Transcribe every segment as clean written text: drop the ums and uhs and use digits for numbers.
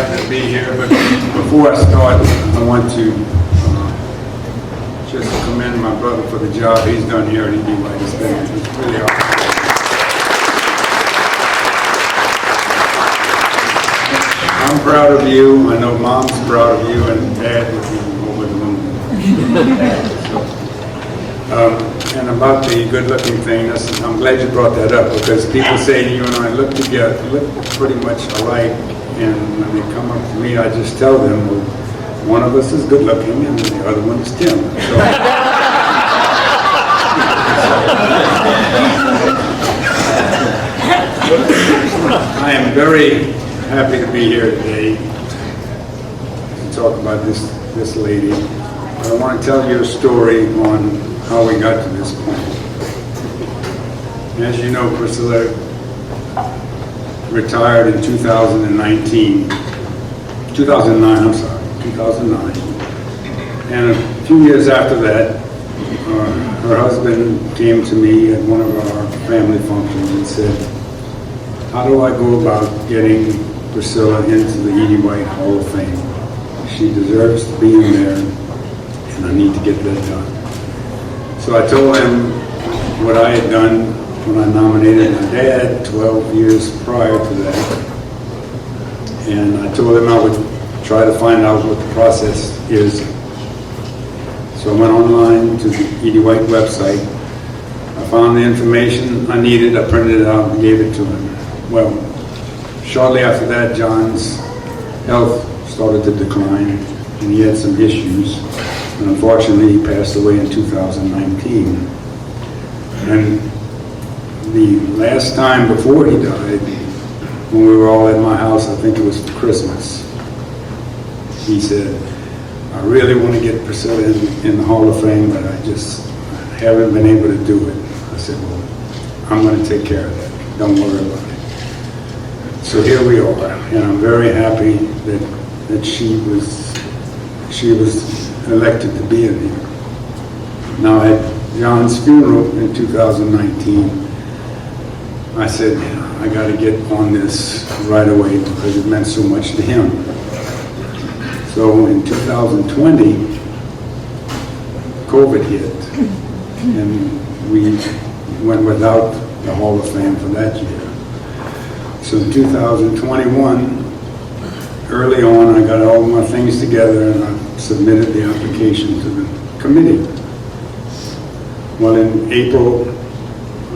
happy to be here, but before I start, I want to just commend my brother for the job he's done here at ED White. It's really awesome. I'm proud of you. I know Mom's proud of you, and Dad would be over the moon. And about the good-looking thing, I'm glad you brought that up, because people say you and I look pretty much alike, and when they come up to me, I just tell them, well, one of us is good-looking, and the other one is Tim. So, I am very happy to be here today to talk about this lady. I want to tell you a story on how we got to this point. As you know, Priscilla retired in 2009, and a few years after that, her husband came to me at one of our family functions and said, how do I go about getting Priscilla into the E.D. White Hall of Fame? She deserves to be in there, and I need to get that done. So I told him what I had done when I nominated my dad 12 years prior to that. And I told him I would try to find out what the process is. So I went online to the E.D. White website. I found the information I needed. I printed it out and gave it to him. Well, shortly after that, John's health started to decline, and he had some issues. And unfortunately, he passed away in 2019. And the last time before he died, when we were all at my house, I think it was for Christmas, he said, I really want to get Priscilla in the Hall of Fame, but I just haven't been able to do it. I said, well, I'm going to take care of that. Don't worry about it. So here we are, and I'm very happy that she was elected to be in here. Now at John's funeral in 2019, I said, I got to get on this right away because it meant so much to him. So in 2020, COVID hit, and we went without the Hall of Fame for that year. So in 2021, early on, I got all my things together and I submitted the application to the committee. Well, in April,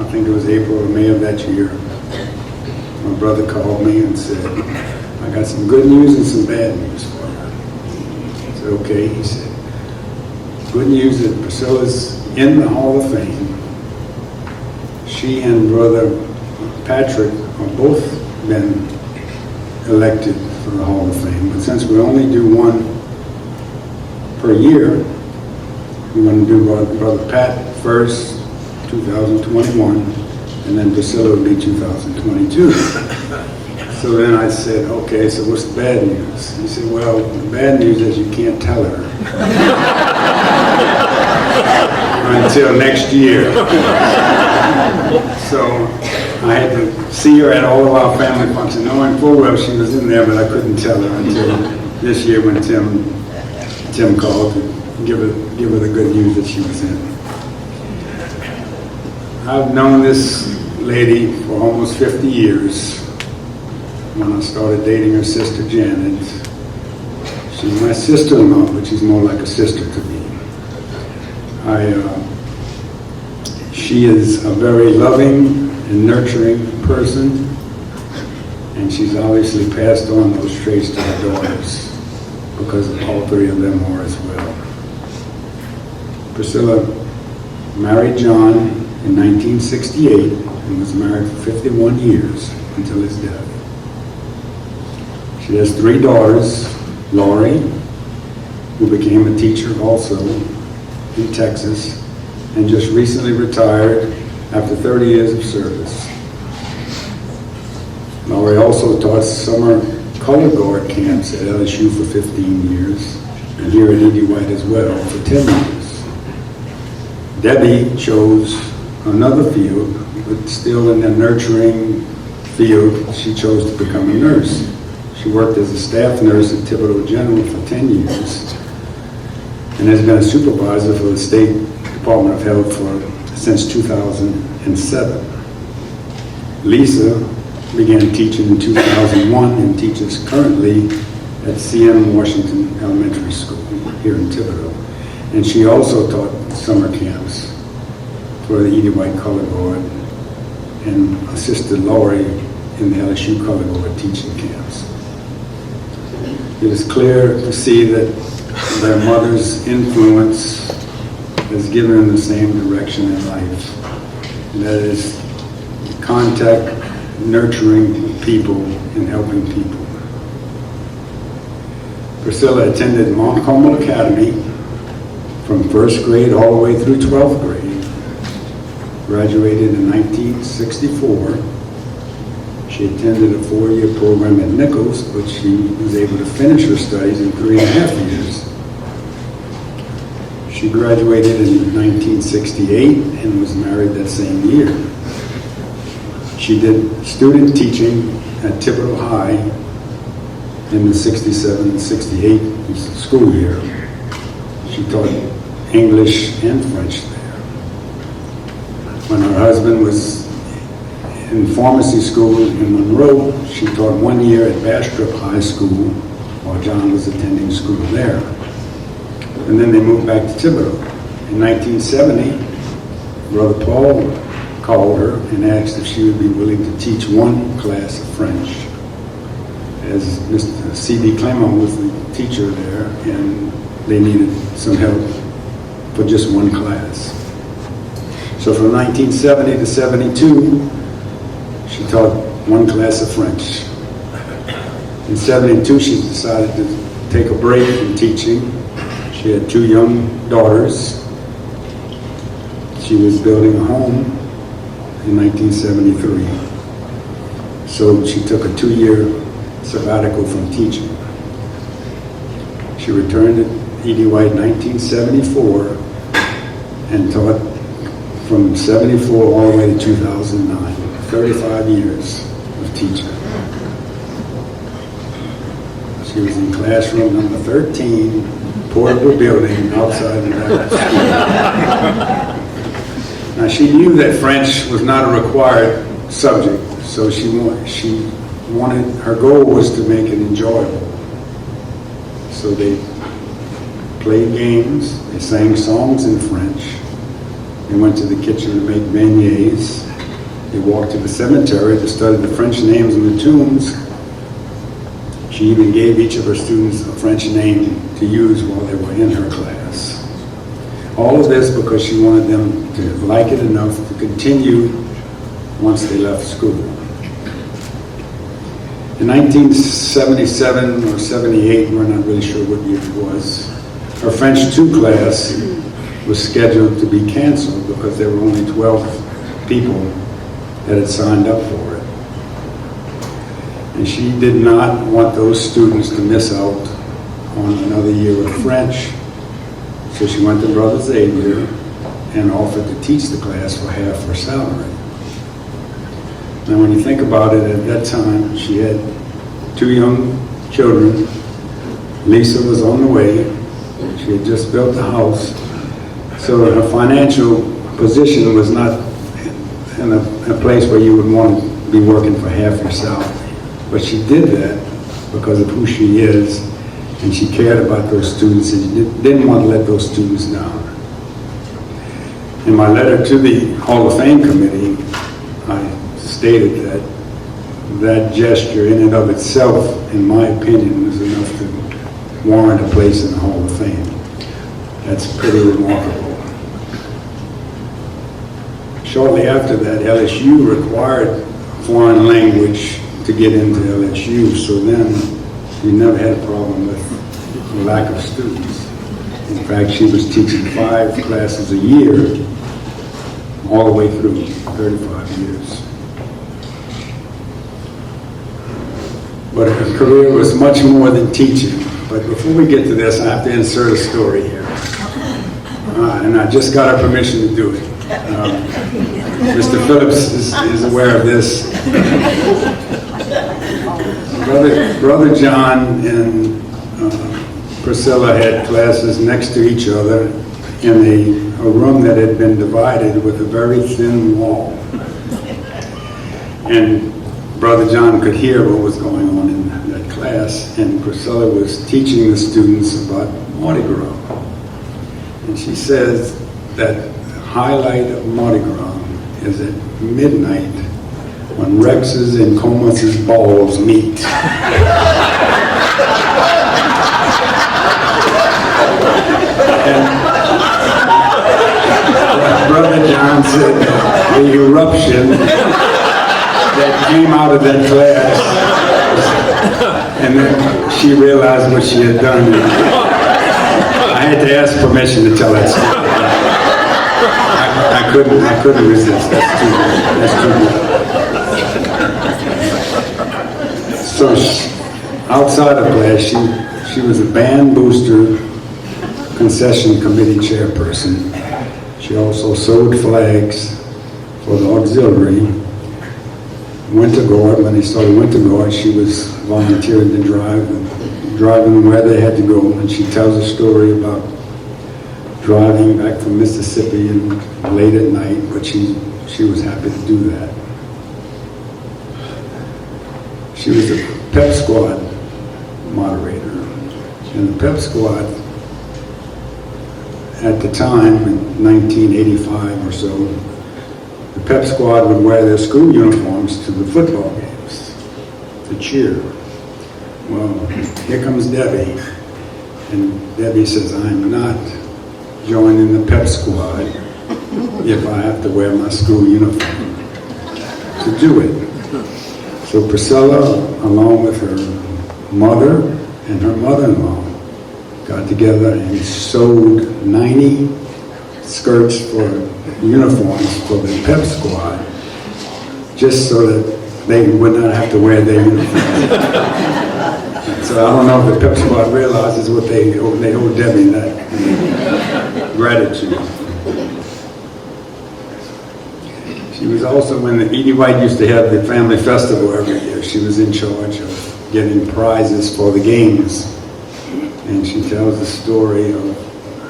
I think it was April or May of that year, my brother called me and said, I got some good news and some bad news for you. I said, okay. He said, good news that Priscilla's in the Hall of Fame. She and brother Patrick have both been elected for the Hall of Fame, but since we only do one per year, we're going to do Brother Pat first, 2021, and then Priscilla will be 2022. So then I said, okay, so what's the bad news? He said, well, the bad news is you can't tell her until next year. So I had to see her at all of our family functions, knowing full well she was in there, but I couldn't tell her until this year when Tim called to give her the good news that she was in. I've known this lady for almost 50 years. When I started dating her sister Janet, she's my sister-in-law, but she's more like a sister to me. She is a very loving and nurturing person, and she's obviously passed on those traits to her daughters, because all three of them are as well. Priscilla married John in 1968 and was married for 51 years until his death. She has three daughters, Laurie, who became a teacher also in Texas, and just recently retired after 30 years of service. Laurie also taught summer color guard camps at LSU for 15 years, and here at E.D. White as well for 10 years. Debbie chose another field, but still in the nurturing field. She chose to become a nurse. She worked as a staff nurse at Thibodeau General for 10 years and has been a supervisor for the State Department of Health since 2007. Lisa began teaching in 2001 and teaches currently at CM Washington Elementary School here in Thibodeau. And she also taught summer camps for the Edie White Color Guard and assisted Laurie in the LSU Color Guard teaching camps. It is clear to see that their mother's influence has given them the same direction in life. And that is contact, nurturing people, and helping people. Priscilla attended Mount Carmel Academy from first grade all the way through 12th grade. Graduated in 1964. She attended a 4-year program at Nichols, but she was able to finish her studies in 3.5 years. She graduated in 1968 and was married that same year. She did student teaching at Thibodeau High in the 67 and 68 school year. She taught English and French there. When her husband was in pharmacy school in Monroe, she taught 1 year at Bastrop High School while John was attending school there. And then they moved back to Thibodeau. In 1970, Brother Paul called her and asked if she would be willing to teach one class of French, as Mr. C.B. Clement was the teacher there and they needed some help for just one class. So from 1970 to 72, she taught one class of French. In 72, she decided to take a break from teaching. She had 2 young daughters. She was building a home in 1973. So she took a 2-year sabbatical from teaching. She returned at Edie White in 1974 and taught from 74 all the way to 2009, 35 years of teaching. She was in classroom number 13, portable building outside the Baptist school. Now she knew that French was not a required subject, so she wanted, her goal was to make it enjoyable. So they played games, they sang songs in French, they went to the kitchen to make beignets, they walked to the cemetery to study the French names in the tombs. She even gave each of her students a French name to use while they were in her class. All of this because she wanted them to like it enough to continue once they left school. In 1977 or 78, we're not really sure what year it was, her French 2 class was scheduled to be canceled because there were only 12 people that had signed up for it. And she did not want those students to miss out on another year of French. So she went to Brother Xavier and offered to teach the class for half her salary. Now when you think about it, at that time she had 2 young children. Lisa was on the way. She had just built a house. So her financial position was not in a place where you would want to be working for half your salary. But she did that because of who she is, and she cared about those students and didn't want to let those students down. In my letter to the Hall of Fame committee, I stated that gesture in and of itself, in my opinion, was enough to warrant a place in the Hall of Fame. That's pretty remarkable. Shortly after that, LSU required foreign language to get into LSU, so then we never had a problem with the lack of students. In fact, she was teaching 5 classes a year all the way through 35 years. But her career was much more than teaching. But before we get to this, I have to insert a story here. And I just got her permission to do it. Mr. Phillips is aware of this. Brother John and Priscilla had classes next to each other in a room that had been divided with a very thin wall. And Brother John could hear what was going on in that class, and Priscilla was teaching the students about Mardi Gras. And she says that the highlight of Mardi Gras is at midnight when Rex's and Comus's balls meet. And Brother John said that the eruption that came out of that class, and then she realized what she had done. I had to ask permission to tell that story. I couldn't resist. That's too good. So outside of class, she was a band booster, concession committee chairperson. She also sewed flags for the auxiliary. Winter Guard, when they started Winter Guard, she was volunteering to driving where they had to go, and she tells a story about driving back from Mississippi and late at night, but she was happy to do that. She was a pep squad moderator, and the pep squad at the time, in 1985 or so, the pep squad would wear their school uniforms to the football games to cheer. Well, here comes Debbie, and Debbie says, I'm not joining the pep squad if I have to wear my school uniform to do it. So Priscilla, along with her mother and her mother-in-law, got together and sewed 90 skirts for uniforms for the pep squad, just so that they would not have to wear their uniforms. So I don't know if the pep squad realizes what they owe Debbie that gratitude. She was also, when Edie White used to have the family festival every year, she was in charge of getting prizes for the games. And she tells the story of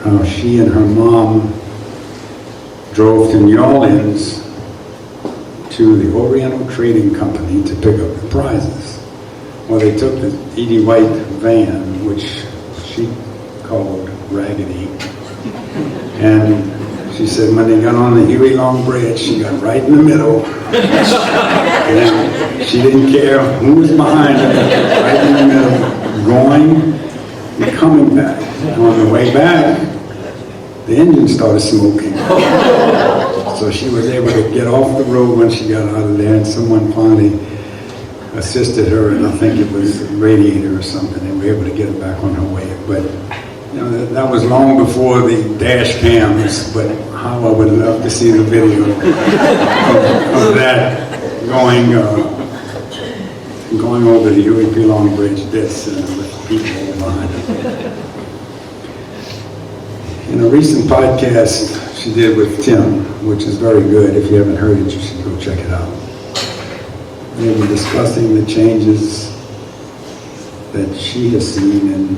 how she and her mom drove to New Orleans to the Oriental Trading Company to pick up the prizes. Well, they took the Edie White van, which she called Raggedy, and she said when they got on the Huey Long Bridge, she got right in the middle, and she didn't care who was behind her, right in the middle, going and coming back. And on the way back, the engine started smoking. So she was able to get off the road when she got out of there, and someone finally assisted her, and I think it was a radiator or something. They were able to get her back on her way. But you know, that was long before the dash cams, but how I would love to see the video of that going over the Huey P. Long Bridge this with people behind it. In a recent podcast she did with Tim, which is very good. If you haven't heard it, you should go check it out. They were discussing the changes that she has seen in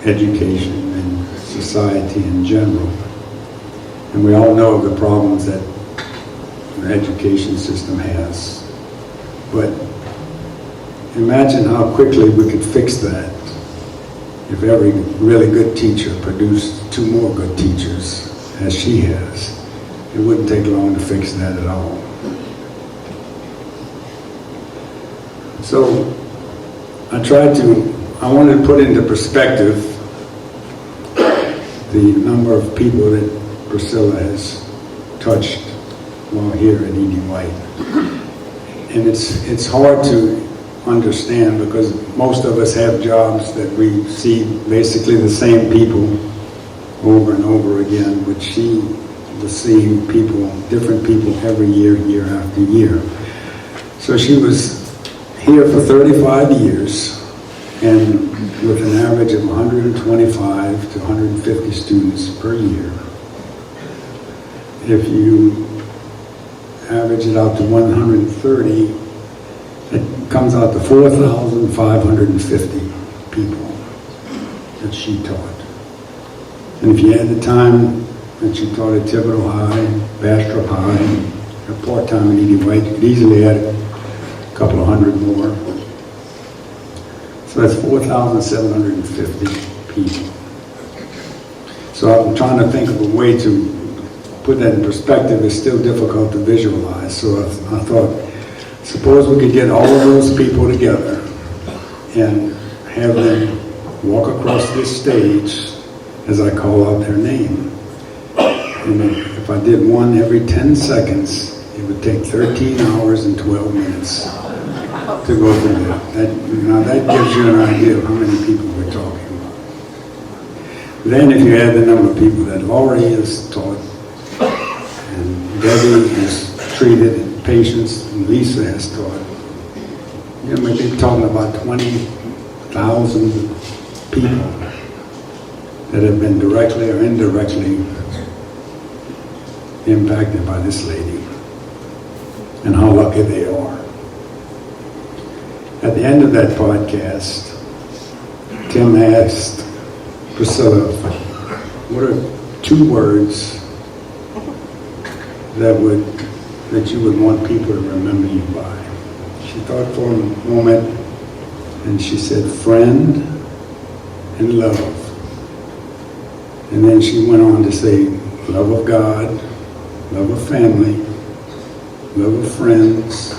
education and society in general. And we all know the problems that the education system has. But imagine how quickly we could fix that if every really good teacher produced 2 more good teachers, as she has. It wouldn't take long to fix that at all. So I wanted to put into perspective the number of people that Priscilla has touched while here at Edie White. And it's hard to understand because most of us have jobs that we see basically the same people over and over again, but she was seeing people, different people every year, year after year. So she was here for 35 years, and with an average of 125 to 150 students per year. If you average it out to 130, it comes out to 4,550 people that she taught. And if you add the time that she taught at Thibodeau High, Bastrop High, her part-time at Edie White, you could easily add a couple of hundred more. So that's 4,750 people. So I'm trying to think of a way to put that in perspective. It's still difficult to visualize. So I thought, suppose we could get all of those people together and have them walk across this stage as I call out their name. And if I did one every 10 seconds, it would take 13 hours and 12 minutes to go through that. Now that gives you an idea of how many people we're talking about. Then if you add the number of people that Laurie has taught, and Debbie has treated, and patients, and Lisa has taught, you know, we're talking about 20,000 people that have been directly or indirectly impacted by this lady, and how lucky they are. At the end of that podcast, Tim asked Priscilla, what are 2 words that you would want people to remember you by? She thought for a moment, and she said, friend and love. And then she went on to say, love of God, love of family, love of friends,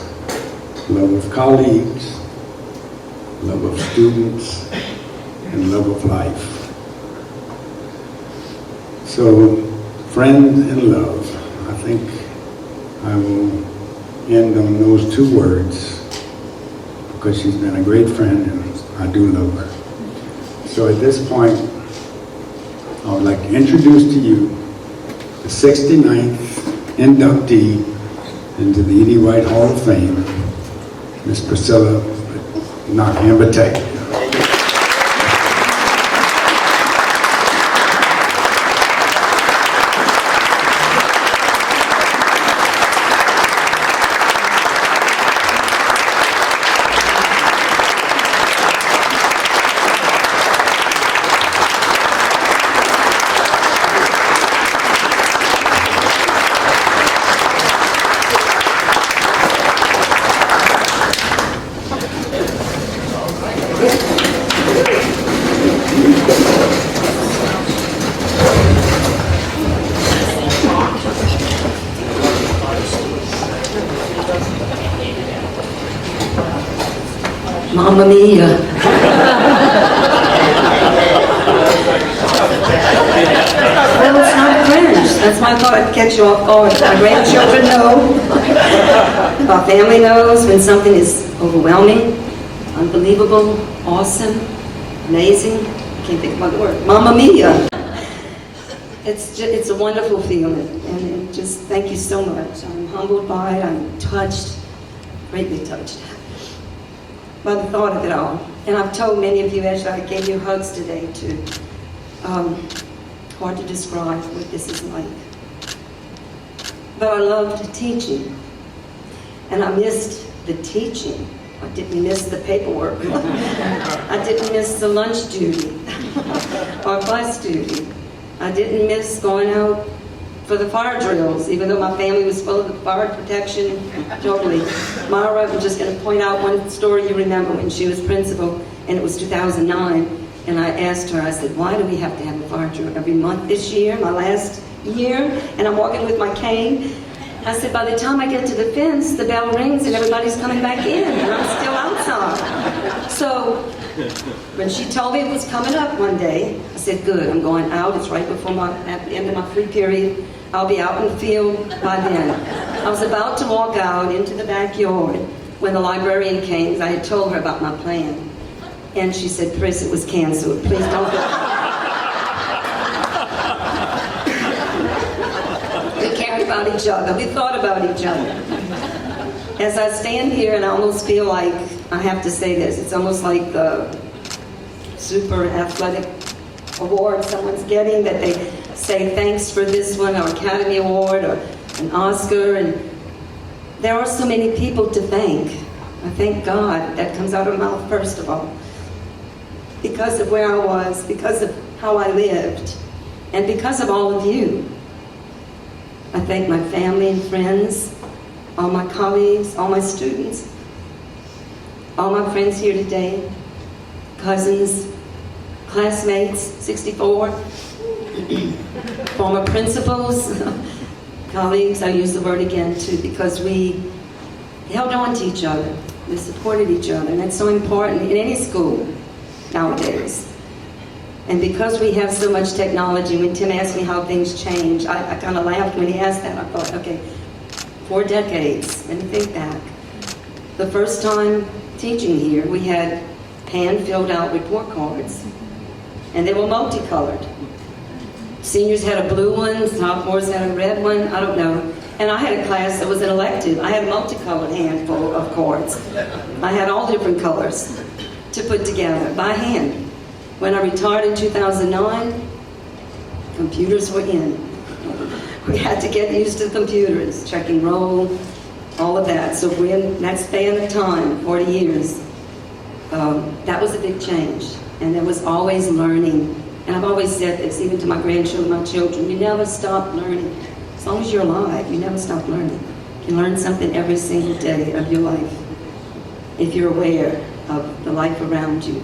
love of colleagues, love of students, and love of life. So, friend and love. I think I will end on those 2 words because she's been a great friend and I do love her. So at this point, I would like to introduce to you the 69th inductee into the Edie White Hall of Fame, Miss Priscilla Naquin Battaglia. Mamma mia. Well, it's not cringe. That's my thought. I'd catch you off guard. My grandchildren know. Our family knows when something is overwhelming, unbelievable, awesome, amazing. I can't think of the word. Mamma mia. It's a wonderful feeling. And just thank you so much. I'm humbled by it. I'm touched, greatly touched by the thought of it all. And I've told many of you, as I gave you hugs today, too. Hard to describe what this is like. But I loved teaching. And I missed the teaching. I didn't miss the paperwork. I didn't miss the lunch duty or bus duty. I didn't miss going out for the fire drills, even though my family was full of the fire protection, totally. Myra, I'm just going to point out one story you remember when she was principal, and it was 2009, and I asked her, I said, why do we have to have a fire drill every month this year, my last year? And I'm walking with my cane. I said, by the time I get to the fence, the bell rings and everybody's coming back in, and I'm still outside. So, when she told me it was coming up one day, I said, good, I'm going out. It's right before at the end of my free period. I'll be out in the field by then. I was about to walk out into the backyard when the librarian came, because I had told her about my plan. And she said, Pris, it was canceled. Please don't go. We cared about each other. We thought about each other. As I stand here, and I almost feel like, I have to say this, it's almost like the super athletic award someone's getting, that they say thanks for this one, or Academy Award, or an Oscar, and there are so many people to thank. I thank God. That comes out of my mouth first of all. Because of where I was, because of how I lived, and because of all of you. I thank my family and friends, all my colleagues, all my students, all my friends here today, cousins, classmates, 64, former principals, colleagues, I use the word again too, because we held on to each other, we supported each other, and that's so important in any school nowadays. And because we have so much technology, when Tim asked me how things change, I kind of laughed when he asked that. I thought, okay, 4 decades, let me think back. The first time teaching here, we had hand-filled out report cards, and they were multicolored. Seniors had a blue one, sophomores had a red one, I don't know. And I had a class that was an elective. I had a multicolored handful of cards. I had all different colors to put together by hand. When I retired in 2009, computers were in. We had to get used to computers, checking roll, all of that. So in that span of time, 40 years, that was a big change. And there was always learning. And I've always said this, even to my grandchildren, my children, you never stop learning. As long as you're alive, you never stop learning. You can learn something every single day of your life, if you're aware of the life around you.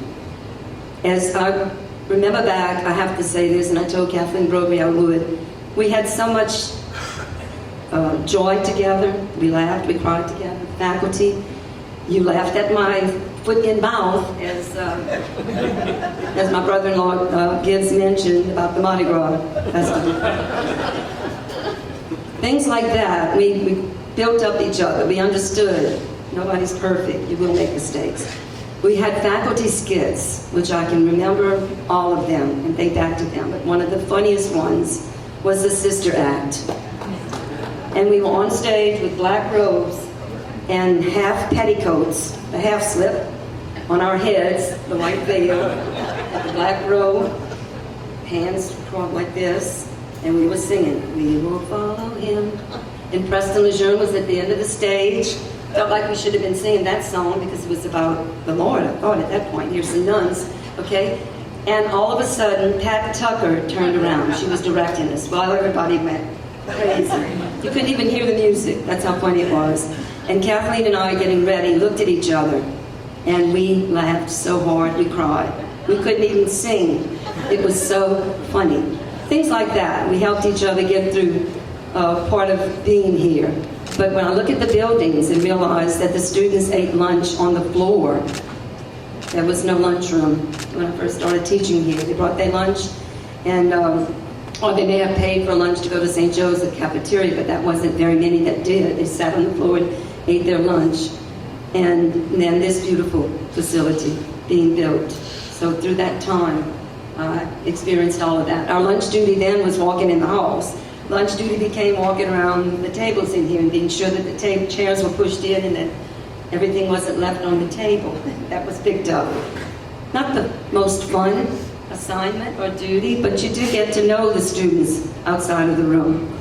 As I remember back, I have to say this, and I told Kathleen Broby I would, we had so much joy together. We laughed, we cried together. Faculty, you laughed at my foot in mouth, as my brother-in-law Gibbs mentioned about the Mardi Gras festival. Things like that, we built up each other, we understood. Nobody's perfect, you will make mistakes. We had faculty skits, which I can remember all of them and think back to them, but one of the funniest ones was the Sister Act. And we were on stage with black robes and half petticoats, a half slip on our heads, the white veil, the black robe, hands crossed like this, and we were singing, "We will follow him." And Preston Lejeune was at the end of the stage. Felt like we should have been singing that song because it was about the Lord, I thought at that point. Here's some nuns, okay? And all of a sudden, Pat Tucker turned around. She was directing us while everybody went crazy. You couldn't even hear the music. That's how funny it was. And Kathleen and I, getting ready, looked at each other, and we laughed so hard, we cried. We couldn't even sing. It was so funny. Things like that. We helped each other get through part of being here. But when I look at the buildings and realize that the students ate lunch on the floor, there was no lunchroom when I first started teaching here. They brought their lunch, and or they may have paid for lunch to go to St. Joseph cafeteria, but that wasn't very many that did. They sat on the floor and ate their lunch. And then this beautiful facility being built. So through that time, I experienced all of that. Our lunch duty then was walking in the halls. Lunch duty became walking around the tables in here and being sure that the chairs were pushed in and that everything wasn't left on the table. That was picked up. Not the most fun assignment or duty, but you do get to know the students outside of the room.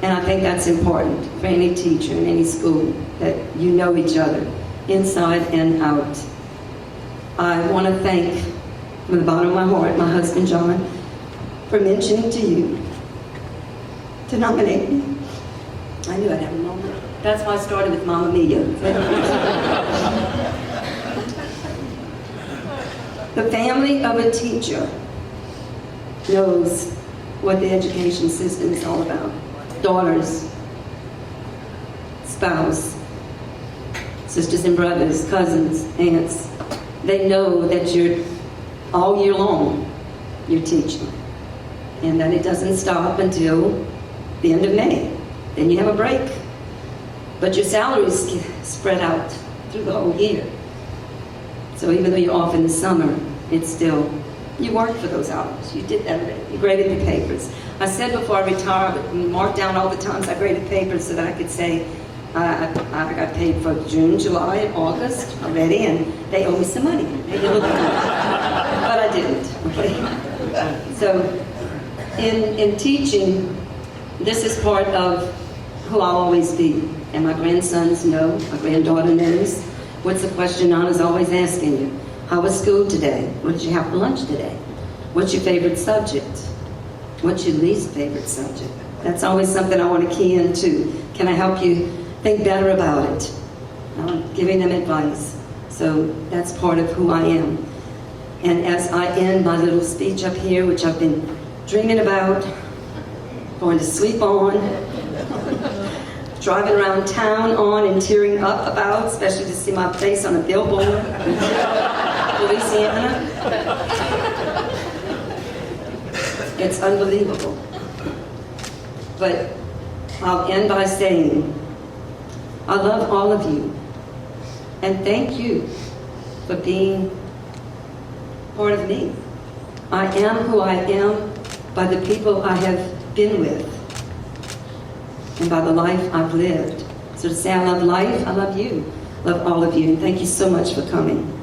And I think that's important for any teacher in any school, that you know each other inside and out. I want to thank, from the bottom of my heart, my husband John, for mentioning to you to nominate me. I knew I'd have a moment. That's why I started with Mamma Mia. The family of a teacher knows what the education system is all about. Daughters, spouse, sisters and brothers, cousins, aunts. They know that you're all year long, you're teaching. And that it doesn't stop until the end of May. Then you have a break. But your salaries spread out through the whole year. So even though you're off in the summer, it's still, you work for those hours. You did that already. You graded the papers. I said before I retired, I would mark down all the times I graded papers so that I could say, I got paid for June, July, and August already, and they owe me some money. Maybe a little bit more. But I didn't, okay? So in teaching, this is part of who I'll always be. And my grandsons know, my granddaughter knows. What's the question Nana's always asking you? How was school today? What did you have for lunch today? What's your favorite subject? What's your least favorite subject? That's always something I want to key into. Can I help you think better about it? I'm giving them advice. So that's part of who I am. And as I end my little speech up here, which I've been dreaming about, going to sleep on, driving around town on and tearing up about, especially to see my face on a billboard in Louisiana. It's unbelievable. But I'll end by saying, I love all of you. And thank you for being part of me. I am who I am by the people I have been with and by the life I've lived. So to say I love life, I love you. Love all of you. And thank you so much for coming.